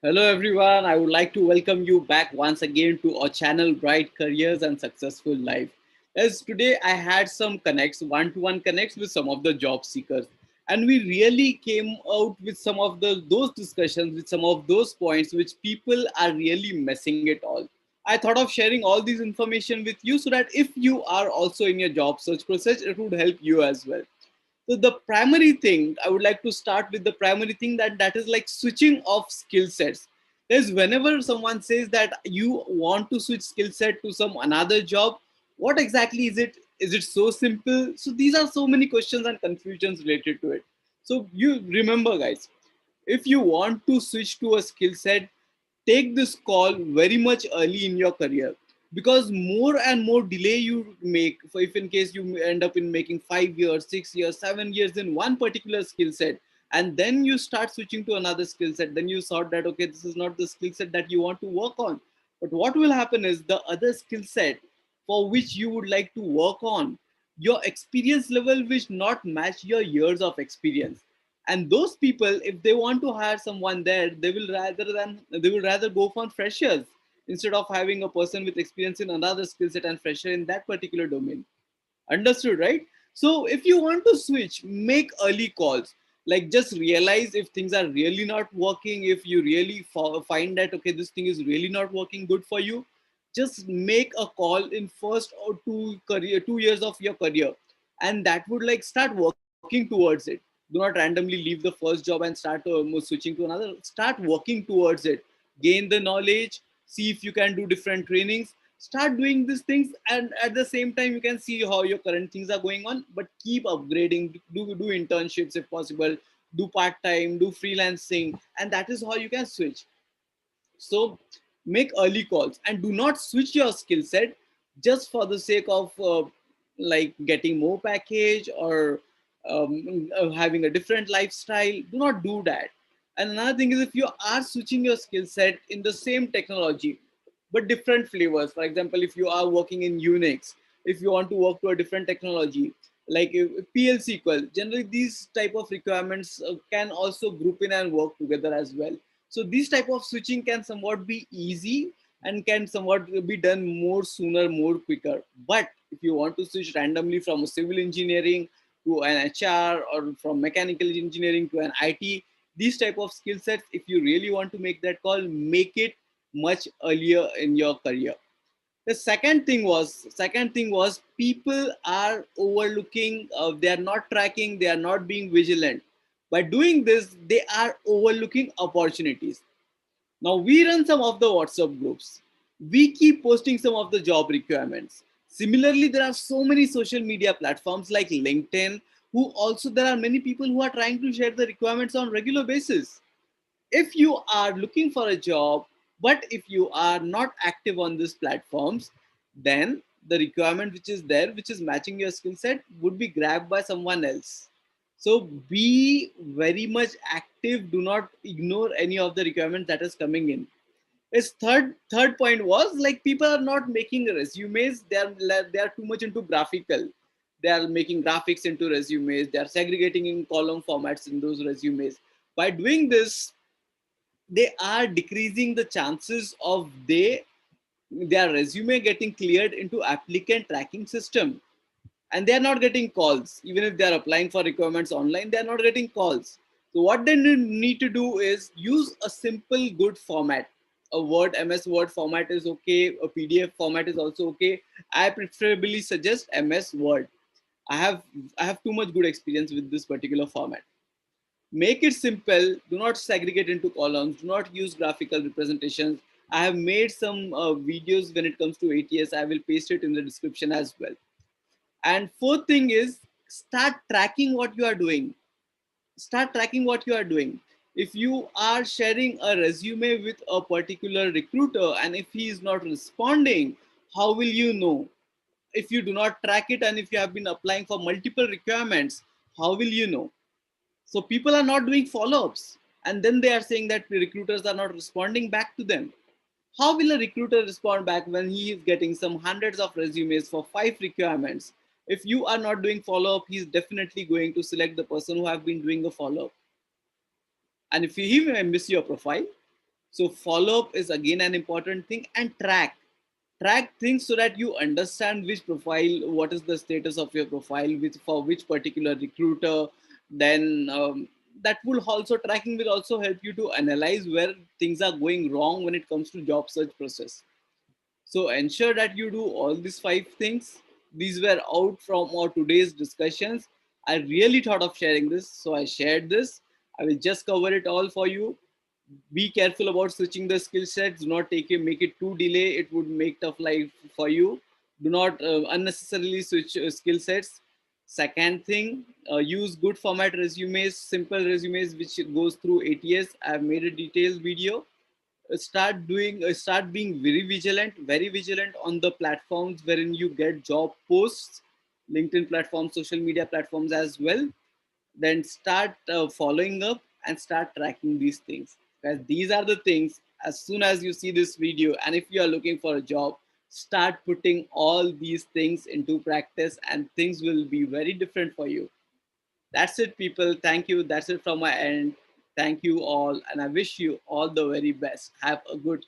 Hello everyone, I would like to welcome you back once again to our channel Bright Careers and Successful Life. As today I had some connects, one-to-one connects with some of the job seekers, and we really came out with some of those discussions with some of those points which people are really messing it all. I thought of sharing all these information with you so that if you are also in your job search process, it would help you as well. So the primary thing I would like to start with the primary thing that is like switching of skill sets. Is whenever someone says that you want to switch skill set to some another job, what exactly is it? Is it so simple? So these are so many questions and confusions related to it. So you remember, guys, if you want to switch to a skill set, take this call very much early in your career, because more and more delay you make, for if in case you end up in making 5 years, 6 years, 7 years in one particular skill set, and then you start switching to another skill set, then you thought that okay, this is not the skill set that you want to work on. But what will happen is the other skill set for which you would like to work on, your experience level will not match your years of experience. And those people, if they want to hire someone there, they will rather go for freshers instead of having a person with experience in another skill set and fresher in that particular domain. Understood, right? So if you want to switch, make early calls. Like just realize if things are really not working, if you really find that okay, this thing is really not working good for you, just make a call in first or 2 years of your career, and that would like start working towards it. Do not randomly leave the first job and start switching to another. Start working towards it. Gain the knowledge, see if you can do different trainings, start doing these things, and at the same time you can see how your current things are going on, but keep upgrading. Do internships if possible, do part-time, do freelancing, and that is how you can switch. So make early calls and do not switch your skill set just for the sake of like getting more package or having a different lifestyle. Do not do that. And another thing is, if you are switching your skill set in the same technology but different flavors, for example, if you are working in Unix, if you want to work to a different technology like PL SQL, generally these type of requirements can also group in and work together as well. So this type of switching can somewhat be easy and can somewhat be done more sooner, more quicker. But if you want to switch randomly from a civil engineering to an HR, or from mechanical engineering to an IT, these type of skill sets, if you really want to make that call, make it much earlier in your career. The second thing was people are overlooking, they are not tracking, they are not being vigilant. By doing this, they are overlooking opportunities. Now we run some of the WhatsApp groups. We keep posting some of the job requirements. Similarly, there are so many social media platforms like LinkedIn, who also there are many people who are trying to share the requirements on regular basis. If you are looking for a job, but if you are not active on these platforms, then the requirement which is there, which is matching your skill set, would be grabbed by someone else. So be very much active. Do not ignore any of the requirements that is coming in. His third point was like people are not making resumes. They are too much into graphical. They are making graphics into resumes. They are segregating in column formats in those resumes. By doing this, they are decreasing the chances of their resume getting cleared into applicant tracking system, and they are not getting calls. Even if they are applying for requirements online, they are not getting calls. So what they need to do is use a simple good format. A Word, MS Word format is okay, a PDF format is also okay. I preferably suggest MS Word. I have too much good experience with this particular format. Make it simple. Do not segregate into columns. Do not use graphical representations. I have made some videos when it comes to ATS. I will paste it in the description as well. And fourth thing is, start tracking what you are doing. Start tracking what you are doing. If you are sharing a resume with a particular recruiter and if he is not responding, how will you know? If you do not track it, and if you have been applying for multiple requirements, how will you know? So people are not doing follow-ups, and then they are saying that the recruiters are not responding back to them. How will a recruiter respond back when he is getting some hundreds of resumes for 5 requirements? If you are not doing follow-up, he's definitely going to select the person who have been doing the follow-up. And if he may miss your profile, So follow up is again an important thing, and track things so that you understand which profile, what is the status of your profile, which for which particular recruiter. Then that will also, tracking will also help you to analyze where things are going wrong when it comes to job search process. So ensure that you do all these five things. These were out from our today's discussions. I really thought of sharing this, so I shared this. I will just cover it all for you. Be careful about switching the skill sets. Do not make it too delay. It would make tough life for you. Do not unnecessarily switch skill sets. Second thing, use good format resumes, simple resumes which goes through ATS. I've made a detailed video. Start being very vigilant on the platforms wherein you get job posts, LinkedIn platforms, social media platforms as well. Then start following up and start tracking these things, because these are the things, as soon as you see this video and if you are looking for a job, start putting all these things into practice and things will be very different for you. That's it, people. Thank you. That's it from my end. Thank you all, and I wish you all the very best. Have a good